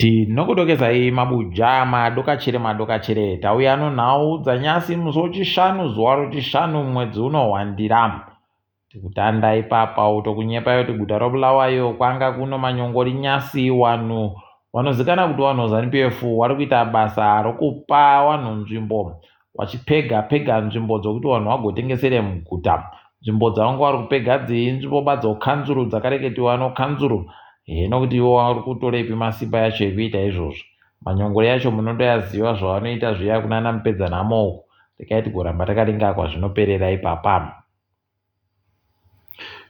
Tinokudokezai mabuja madokachere tauya nhau dzanyasi musi wechishanu zuva rechishanu mwedzi uno waNdira. Tikutanda ipapa utokunyepayo kuti guta robulawayo kwanga kuno manyongori nyasi wanhu vanozikana kuti vanhu ZANU-PF vari kuita basa rokupa vanhu nzvimbo vachipega nzvimbo dzokuti vanhu vagotengesere muguta. Nzvimbo dzavanga vari kupega nzvimbo badzokanzuru dzakareketiwa nokanzuru. Hino kuti ivo vari kutorepi masimba yacho ekuita izvozvo. Manyongori yacho munotoyaziva zvavanoita zviya kunana mupedza nhamo. Tikaiti kuramba takaringa kwazvinoperera ipapa.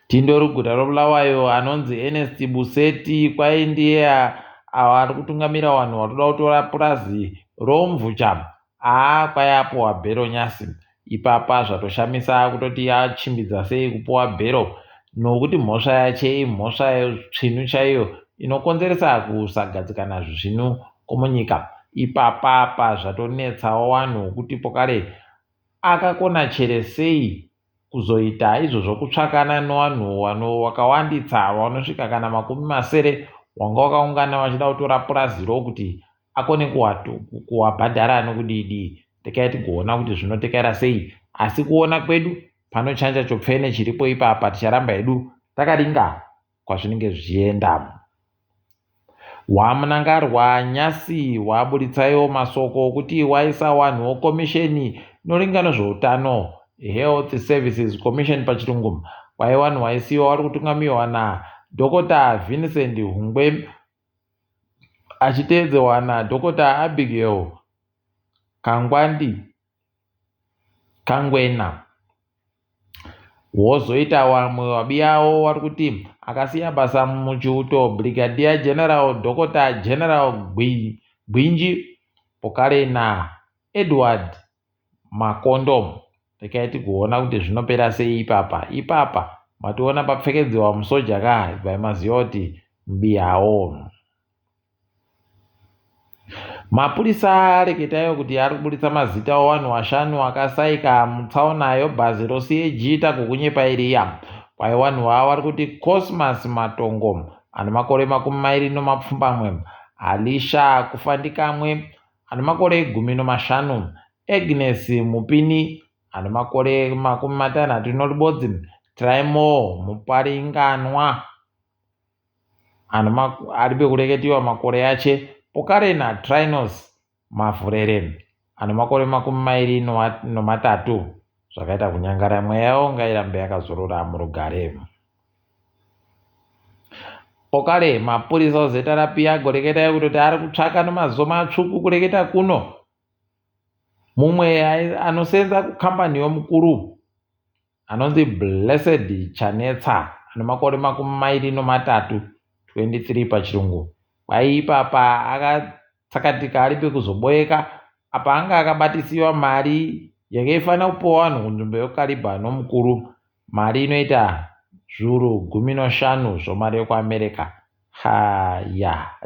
Tindori guta robulawayo anonzi Ernest Buseti kwai ndiye ari kutungamira vanhu vatoda kutora purazi roMvura. Kwai apuwa bhero nyasi. Ipapa zvatoshamisa kutoti achimbidza sei kupuwa bhero. Nokuti mhosva yache imhosva yetsvinu chaiyo inokonzeresa kusagadzikana zvinhu kumunyika. Ipapa zvatonetsawo vanhu kuti pokare akakona chere sei kuzoita izvozvo kutsvakana nevanhu vakawanditsa vanosvika kana 70 wanga wakaungana vachida kutora purazi rokuti akone kuwabhadhara nokudidi. Tikaiti kuona kuti zvinotekera sei, asi kuona kwedu panochanja chopfene chiripo ipapa ticharamba hedu takaringa kwazvinenge zvichienda. Wamunangarwa nyasi waburitsayo masoko okuti waisa wanhu wekomisheni inoringa nezveutano, Health Services Commission pachirungu, kwai wanhu waisiwa vari kutungamiwa naDr. Vincent Hungwe achiteedzewa naDr. Abigail Kangwena. Wozoita vamwe vabiyawo vari kuti akasiya basa muchiuto Brigadier General Dr. General Gwinji pokare naEdward Makondo. Tikaiti kuona kuti zvinopera sei ipapa mationa papfekedzwa musoja vaimaziva kuti mubiyawo. Mapurisa areketayo kuti ari kuburitsa mazita avanhu 5 akasaika mutsaunayo bhazi rosiyejiita kukunyepairiya. Kwai vanhu ava vari kuti Cosmas Matongo ane makore 20, Alisha Kufandikamwe ane makore 15, Agnes Mupini ane makore 60 noribodzi, Traimo Muparinganwa ari pekureketiwa makore ache, pokare naTrinos Mavhurere ane makore 23. Zvakaita kunyangara mweya yavo ngairambe yakazorora murugare. Pokare mapurisa ozeta rapiya goreketa kutoti ari kutsvaka nemaziso matsvuku kureketa kuno. Mumwe anosenza kukambani yomukuru anonzi Blessed Chanetsa ane makore 23, 23 pachirungu. Kwai ipapa akatsakatika ari pekuzoboeka apa anga akabatisiwa mari yakaifanira kupuwa vanhu kunzvimbo yokaribha nomukuru. Mari inoita zviuru 15 zvomari yokuAmerica.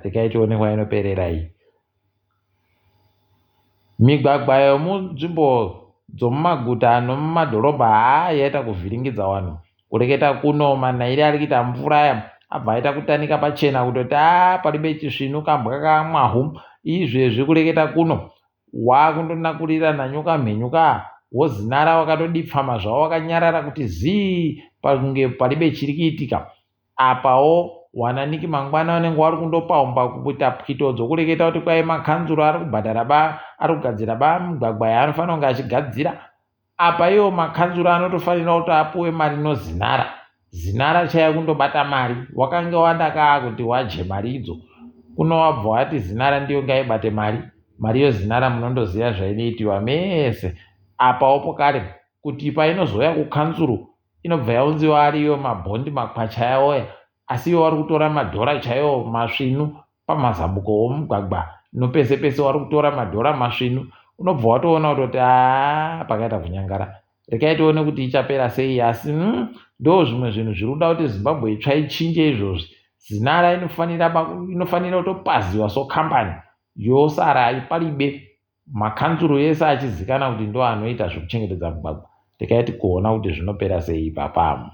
Rikaitoonekwa inoperera iyi. Migwagwa yomunzvimbo dzomumaguta nomumadhorobha yaita kuvhiringidza vanhu. Kureketa kuno manhairi ari kuita mvura abva aita kutanika pachena kutoti paribe chisvinu kambwa kamwahu. Izvezvi kureketa kuno wakundonakurira nanyuka mhenyuka wozinara wakatodipfama zvavo wakanyarara kuti zii pange paribe chiri kuitika. Apawo wananiki mangwana vanenge vari kundopaumba kuita pwito dzokureketa kuti kwai makanzuro ari kubhadhara ari kugadzira migwagwa yaanofanira kunge achigadzira. Apa iwo makanzuro anotofanira kuti apuwe mari inozinara. Zinara chaya kundobata mari. Wakanga wandaka kuti waje mari idzo. Kuno wabva wati zinara ndiyo ngaibate mari. Mari yozinara munondoziva zvainoitiwa mese. Apawo pokare kuti painozouya kukanzuru inobva yaunziwa ariyo mabhondi makwacha yawoya, asi ivo vari kutora madhora chaiwo masvinu pamazambuko omugwagwa nopese pese vari kutora madhora masvinu. Unobva watoona kutoti pakaita kunyangara. Rekaitione kuti ichapera sei, asi ndo zvimwe zvinhu zviri kuda kuti Zimbabwe itsva ichinje izvozvi. Zinara inofanira kutopaziwa sokambani yosara paribe makanzuro ese achizikana kuti ndo anoita zvekuchengetedza mugwagwa. Tikaiti kuona kuti zvinopera sei ipapa.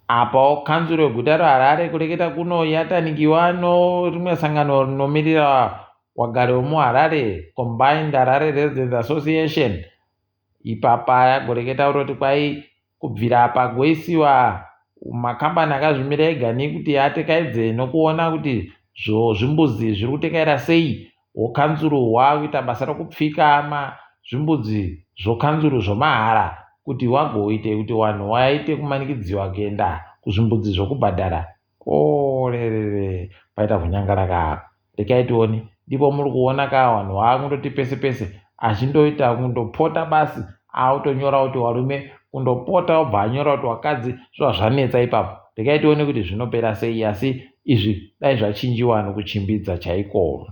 Apawo kanzuro yeguta reHarare kureketa kuno yatanikiwa rimwe sangano rinomirira wagari wemuHarare, Combined Harare Residents Association. Ipapa yagoreketa kutoti kwai kubvira pagoisiwa makambani akazvimira ega nekuti atekaidze nokuona kuti zvimbudzi zviri kutekaira sei. Wokanzuro hwakuita basa rekupfika zvimbudzi zvokanzuro zvomahara kuti wagoite kuti vanhu vaite kumanikidziwa kuenda kuzvimbudzi zvokubhadhara. Rerere paita kunyangaraka. Rekaitioni ndipo muri kuona vanhu vakundoti pese pese achindoita kundopota basi autonyora kuti varume, kundopota obva anyora kuti vakadzi. Zvazvanetsa ipapo. Rekaitioni kuti zvinopera sei, asi izvi dai zvachinjiwa nokuchimbidza chaiko.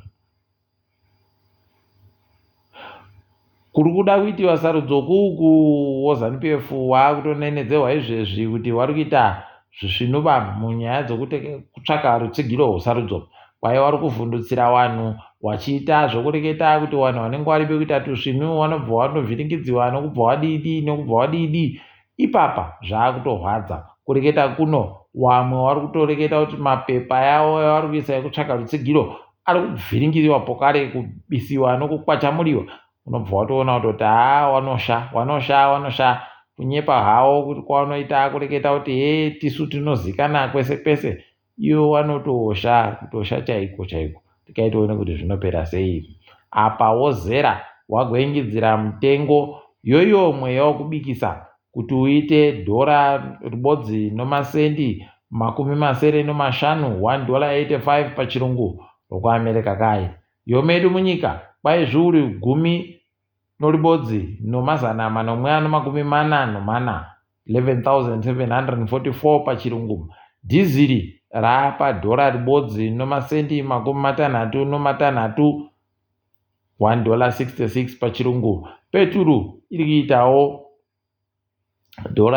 Kuri kuda kuitiwa sarudzo kuku woZANU-PF wakutonenedzerwa izvezvi kuti vari kuita zvisvinuba munyaya dzekutsvaka rutsigiro rwesarudzo. Kwai vari kuvhundutsira vanhu vachiita zvokureketa kuti vanhu vanenge vari pekuita tusvinu vanobva vanovhiringidziwa nokubva vadidi. Ipapa zvaakutorwadza kureketa kuno. Vamwe vari kutoreketa kuti mapepa yavo yavari kuisa ekutsvaka rutsigiro ari kubviringiriwa pokare kubisiwa nokukwachamuriwa. Unobva watoona kutoti vanosha kunyepa havo kuti kwavanoita kureketa kuti tisu tinozikana kwese kwese. Ivo vanotosha chaiko. Tikaitoone kuti zvinopera sei. Apa wozera wagoingidzira mutengo yoyomwe yawakubikisa kuti uite $ribodzi nomasendi 75 $1.85 pachirungu rokuAmerika kai. Yomedu munyika kwai zviuru 10 noribodzi no440 $11,744 pachirungu. Dhiziri rapa $ribodzi nomasendi 66 $1.66 pachirungu. Peturu iri kuitawo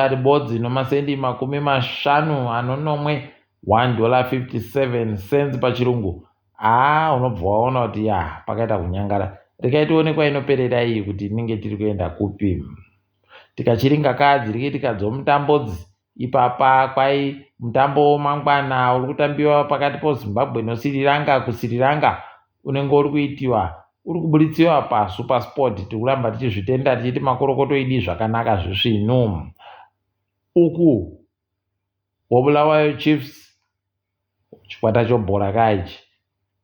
$ribodzi nomasendi 50 $1.57 pachirungu. Unobva waona kuti pakaita kunyangara. Rekaitoonekwa inoperera iyi kuti tinenge tiri kuenda kupi. Tikachiringa kadzi tikadzomutambozi. Ipapa kwai mutambo mangwana uri kutambiwa pakati poZimbabwe noSri Lanka. kuSri Lanka unenge uri kuitiwa uri kubuditsiwa paSuper Sport. Tikuramba tichizvitenda tichiti makorokoto idi zvakanaka zvisvinu. Uku Bulawayo Chiefs chikwata chobhora kaichi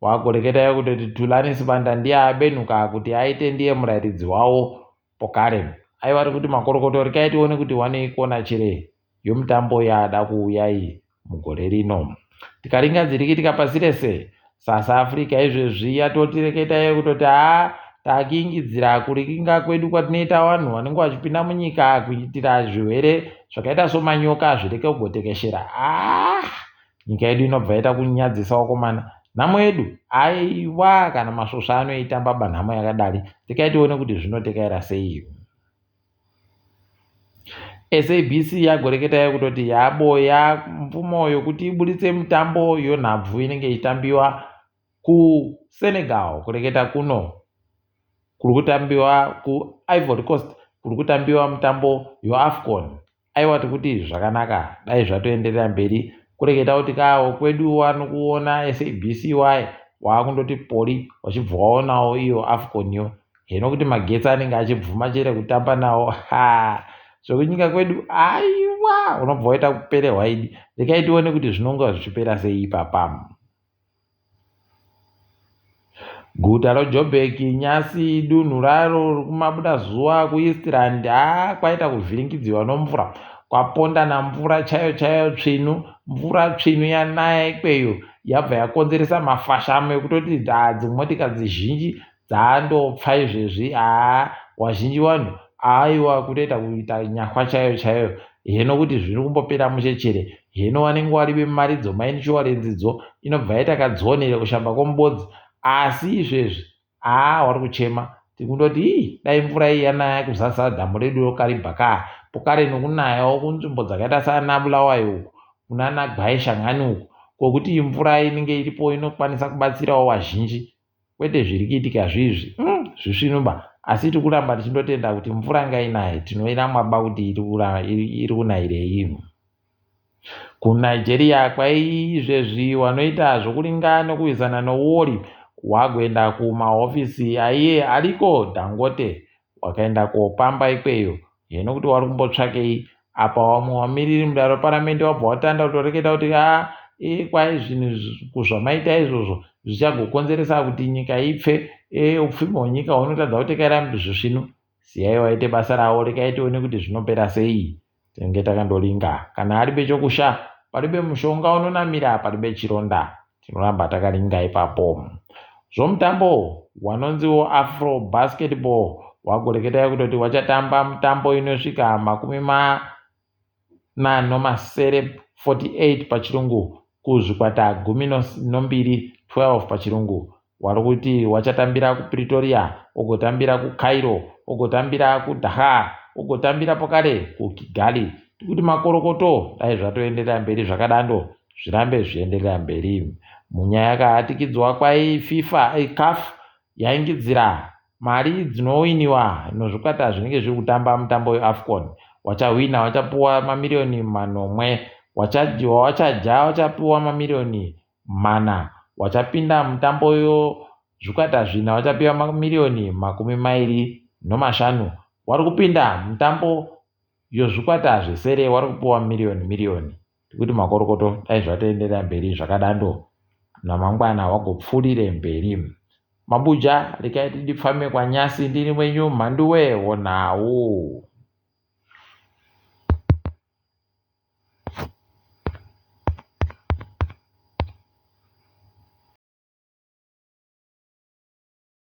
wakureketa kuti Tulani Sibanda ndiye abenuka kuti aite ndiye murairidzi wavo pokare. Aivari kuti makorokoto rikaitione kuti vanoikona chire yomutambo yaada kuuya iyi mugore rino. Tikaringa dziri tikapasi rese South Africa izvezvi yatotireketa kutoti takiingidzira kurikinga kwedu kwatinoita vanhu vanenge vachipinda munyika kuitira zvirwere zvakaita somanyoka zvireke kugotekeshera. Nyika yedu inobva yaita kunyadzisa wakomana. Nhamo yedu aiwa kana masvosva anoitamba banhamo yakadari. Tikaitione kuti zvinotekaira sei. SABC yagoreketa kutoti yaboya mvumo yokuti ibuditse mutambo yonhabvu inenge ichitambiwa kuSenegal. Kureketa kuno kuri kutambiwa kuIvory Coast kuri kutambiwa mutambo yoAFCON. Aiwati kuti zvakanaka dai zvatoenderera mberi. Kureketa kuti kawo kwedu wanokuona SABC wakundoti pori wachibva waonawo iyo AFCON yo. Hino kuti magetsi anenge achibvuma chere kutamba nawo. Zvokunyika kwedu aiwa unobva waita kuperehwa idi. Rekaitione kuti zvinonga zvichipera sei ipapa. Guta reJoburg nyasi dunhu raro rikumabuda zuva kuEastland kwaita kuvhiringidziwa nomvura. Kwaponda namvura chayo tsvinu. Mvura tsvinu yanaya ikweyo yabva yakonzeresa mafashamo ekutoti dzimotikari dzizhinji dzandopfa izvezvi. Wazhinji vanhu aiwa kuita nyahwa chayo. Hino kuti zviri kumbopera muchechere. Hino vanenge vari mari mainsurance dzo inobva yaita kadzionere kushamba kwomubodzi. Asi izvezvi vari kuchema. Tikundoti dai mvura iyi yanaya kuzasa dhamu redu rokaribhaka pokare nokunayawo kunzvimbo dzakaita sana Bulawayo uku kunana Gwaishangani uku kwokuti mvura inenge iripo inokwanisa kubatsirawo vazhinji. Kwete zviri kuitika zvizvi zvisvinuba. Asi tikuramba tichindotenda kuti mvura ngainaye tinoira mwaba kuti iri kunairei. kuNigeria kwaizvezvi wanoita zvokuringa nokuwizana nowori wagoenda kumahofisi aiye aliko Dangote, wakaenda kopamba ikweyo yenokuti wari kumbotsvakei. Apa wamwe wamiriri mudare reparamende wabva watanda kutoreketa kuti kwai zvinhu zvamaita izvozvo zvichagokonzeresa kuti nyika ipfe. Upfumi hwenyika hunotadza kutekerera zvino. Siyai waite basa rawo, rekai tione kuti zvinopera sei. Tinenge takandoringa. Kana ari bechokusha, paribe mushonga unonamira, paribe chironda. Tinoramba takaringa ipapo. Zvomutambo wanonziwo Afro Basketball wagoreketa kutoti wachatamba mutambo inosvika 48 pachirungu kuzvikwata 12 pachirungu. Wari kuti wachatambira kuPretoria, ogotambira kuCairo, ogotambira kuDhaka, ogotambira pakare kuKigali. Tikuti makorokoto dai zvatoenderera mberi zvakadando, zvirambe zvienderera mberi. Munyaya yakahatikidzwa kwai FIFA CAF yaingidzira mari dzinowiniwa nozvikwata zvinenge zviri kutamba mutambo weAFCON. Wachawina wachapuwa mamiliyoni 9, wachaja wachapuwa mamiliyoni 4, wachapinda mutambo yo zvikwata zvina wachapiwa mamiliyoni 25. Wari kupinda mutambo yozvikwata zvesere wari kupuwa miliyoni. Tikuti makorokoto dai zvatoenderera mberi zvakadando, namangwana wagopfuurire mberi. Mabuja rekai tidifame kwanyasi. Ndiri wenyu Mhanduwe Wenhau.